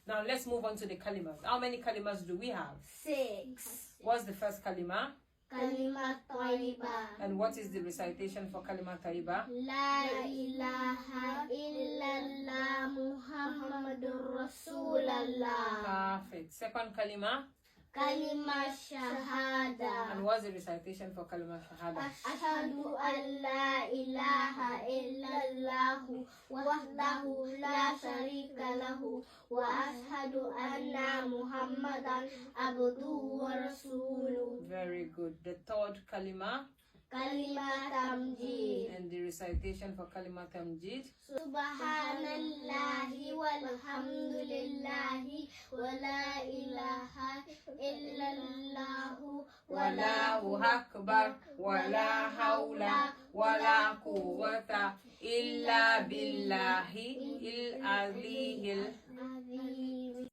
Now let's move on to the kalimas. How many kalimas do we have? 6. What's the first kalima? Kalima tayyiba. And what is the recitation for kalima tayyiba? La ilaha illallah Muhammadur Rasulullah. Perfect. Second kalima? Kalima shahada. And what's the recitation for kalima shahada? Ashhadu an la ilaha illallah wahdahu la sharika lahu wa ashhadu anna Muhammadan abduhu wa rasuluhu. Very good. The third kalima? Kalima tamjid. And the recitation for kalima tamjid? Subhanallahi walhamdulillahi wa la ilaha illallahu Wallahu akbar wala hawla wala quwwata illa billahi il aliyil